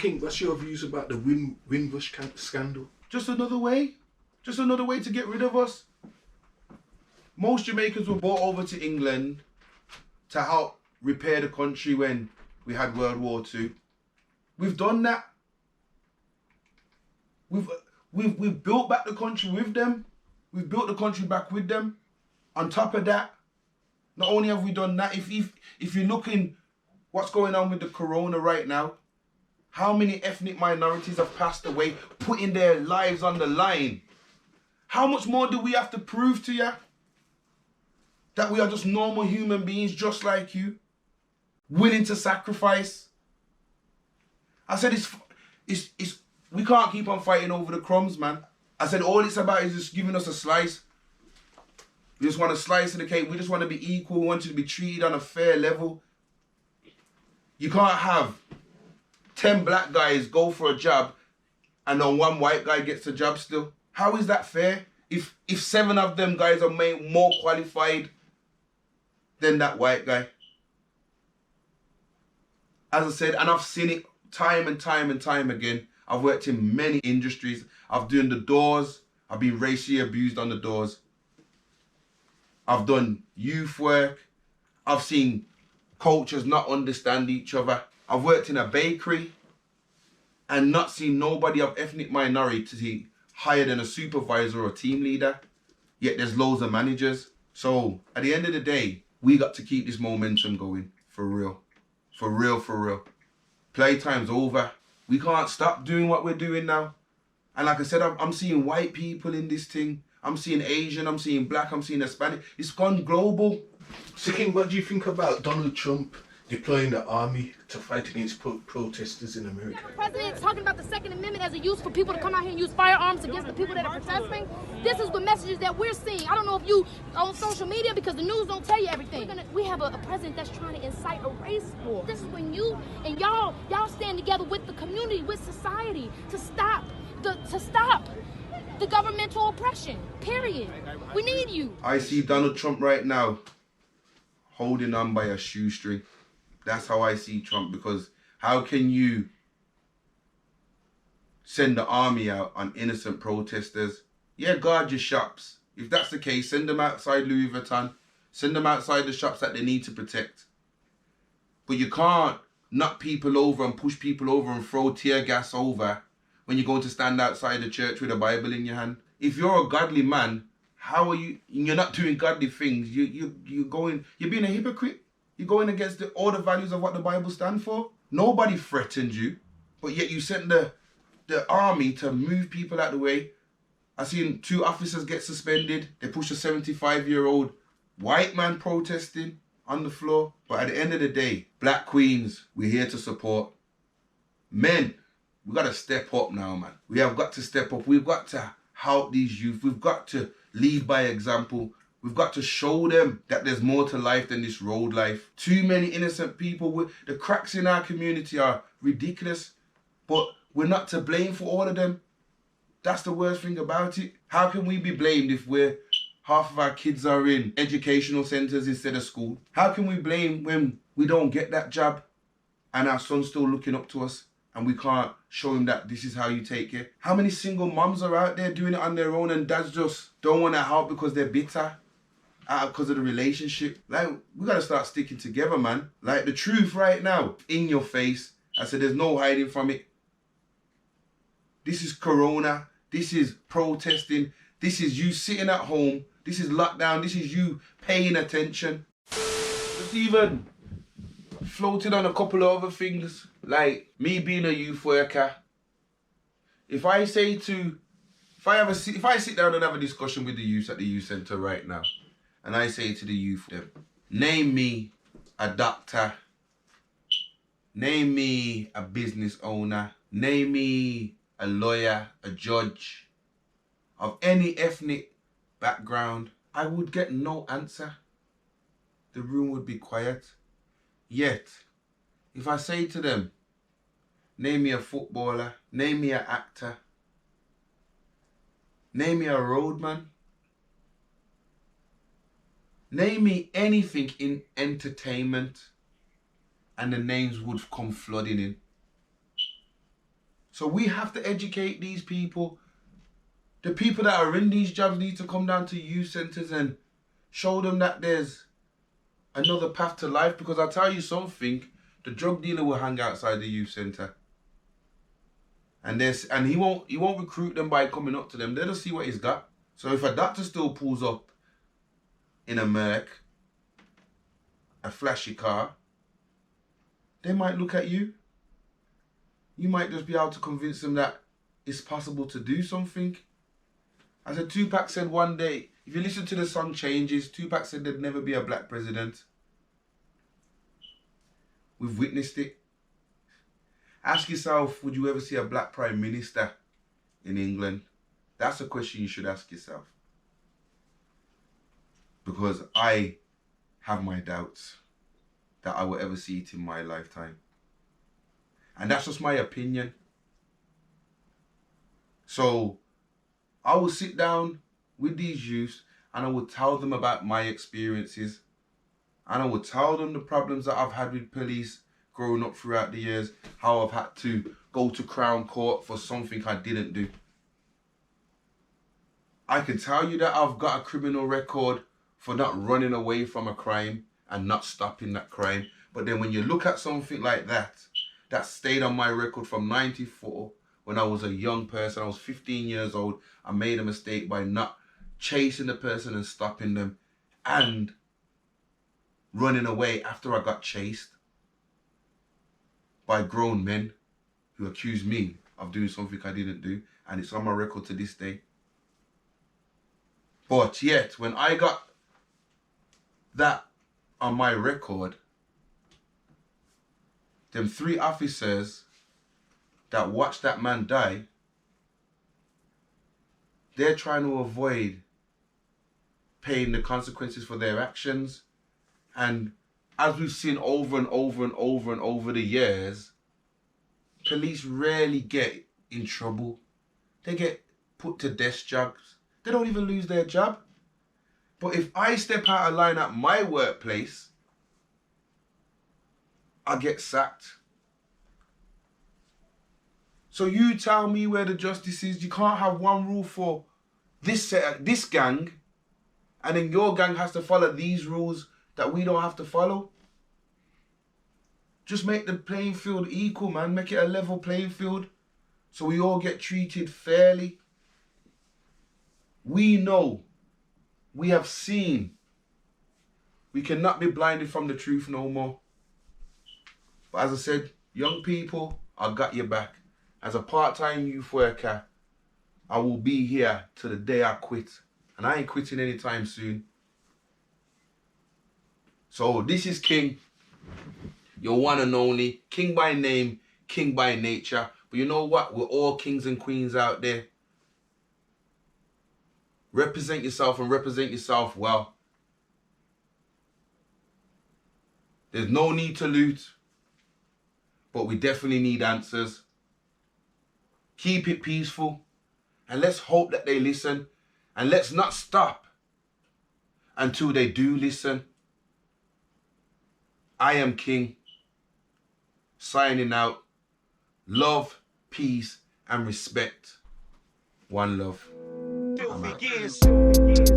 King, what's your views about the Windrush scandal? Just another way to get rid of us. Most Jamaicans were brought over to England to help repair the country when we had World War II. We've done that. We've built back the country with them. We've built the country back with them. On top of that, not only have we done that, if you're looking what's going on with the corona right now, how many ethnic minorities have passed away, putting their lives on the line? How much more do we have to prove to you? That we are just normal human beings just like you, willing to sacrifice. I said we can't keep on fighting over the crumbs, man. I said all it's about is just giving us a slice. We just want a slice of the cake. We just want to be equal. We want you to be treated on a fair level. You can't have 10 black guys go for a job and then one white guy gets the job still. How is that fair? If 7 of them guys are more qualified than that white guy. As I said, and I've seen it time and time and time again. I've worked in many industries. I've done the doors. I've been racially abused on the doors. I've done youth work. I've seen cultures not understand each other. I've worked in a bakery and not seen nobody of ethnic minority higher than a supervisor or team leader. Yet there's loads of managers. So at the end of the day, we got to keep this momentum going. For real. For real, for real. Playtime's over. We can't stop doing what we're doing now. And like I said, I'm seeing white people in this thing. I'm seeing Asian, I'm seeing black, I'm seeing Hispanic. It's gone global. So King, what do you think about Donald Trump deploying the army to fight against protesters in America? The president's talking about the Second Amendment as a use for people to come out here and use firearms against the people that are protesting. This is the messages that we're seeing. I don't know if you on social media, because the news don't tell you everything. We have a president that's trying to incite a race war. This is when you and y'all stand together with the community, with society, to stop the governmental oppression, period. We need you. I see Donald Trump right now holding on by a shoestring. That's how I see Trump, because how can you send the army out on innocent protesters? Yeah, guard your shops. If that's the case, send them outside Louis Vuitton. Send them outside the shops that they need to protect. But you can't knock people over and push people over and throw tear gas over when you're going to stand outside the church with a Bible in your hand. If you're a godly man, how are you? You're not doing godly things. You're being a hypocrite. You're going against all the values of what the Bible stands for. Nobody threatened you, but yet you sent the army to move people out the way. I seen 2 officers get suspended. They pushed a 75-year-old white man protesting on the floor. But at the end of the day, black queens, we're here to support. Men, we got to step up now, man. We have got to step up. We've got to help these youth. We've got to lead by example. We've got to show them that there's more to life than this road life. Too many innocent people. The cracks in our community are ridiculous, but we're not to blame for all of them. That's the worst thing about it. How can we be blamed if half of our kids are in educational centres instead of school? How can we blame when we don't get that job and our son's still looking up to us and we can't show him that this is how you take it? How many single moms are out there doing it on their own and dads just don't want to help because they're bitter? Because of the relationship? Like, we got to start sticking together, man. Like, the truth right now, in your face. I said, there's no hiding from it. This is corona. This is protesting. This is you sitting at home. This is lockdown. This is you paying attention. Just even floated on a couple of other things, like me being a youth worker. If I sit down and have a discussion with the youth at the youth centre right now, and I say to the youth, name me a doctor, name me a business owner, name me a lawyer, a judge, of any ethnic background, I would get no answer. The room would be quiet. Yet, if I say to them, name me a footballer, name me an actor, name me a roadman, name me anything in entertainment, and the names would come flooding in. So we have to educate these people. The people that are in these jobs need to come down to youth centers and show them that there's another path to life. Because I'll tell you something, the drug dealer will hang outside the youth center. And he won't recruit them by coming up to them. They'll see what he's got. So if a doctor still pulls up in a Merc, a flashy car, they might look at you. You might just be able to convince them that it's possible to do something. As a Tupac said one day, if you listen to the song Changes, Tupac said there'd never be a black president. We've witnessed it. Ask yourself, would you ever see a black prime minister in England? That's a question you should ask yourself. Because I have my doubts that I will ever see it in my lifetime. And that's just my opinion. So I will sit down with these youths and I will tell them about my experiences. And I will tell them the problems that I've had with police growing up throughout the years, how I've had to go to Crown Court for something I didn't do. I can tell you that I've got a criminal record for not running away from a crime and not stopping that crime. But then when you look at something like that, that stayed on my record from 94, when I was a young person, I was 15 years old, I made a mistake by not chasing the person and stopping them and running away after I got chased by grown men who accused me of doing something I didn't do, and it's on my record to this day. But yet, when I got that on my record, them 3 officers that watched that man die, they're trying to avoid paying the consequences for their actions. And as we've seen over and over and over and over the years, police rarely get in trouble. They get put to desk jobs. They don't even lose their job. But if I step out of line at my workplace, I get sacked. So you tell me where the justice is. You can't have one rule for this gang, and then your gang has to follow these rules that we don't have to follow. Just make the playing field equal, man. Make it a level playing field so we all get treated fairly. We know, we have seen, we cannot be blinded from the truth no more. But as I said, young people, I got your back. As a part-time youth worker, I will be here till the day I quit. And I ain't quitting anytime soon. So this is King, your one and only, king by name, king by nature. But you know what? We're all kings and queens out there. Represent yourself and represent yourself well. There's no need to loot, but we definitely need answers. Keep it peaceful, and let's hope that they listen, and let's not stop until they do listen. I am King, signing out. Love, peace, and respect. One love. I'm out.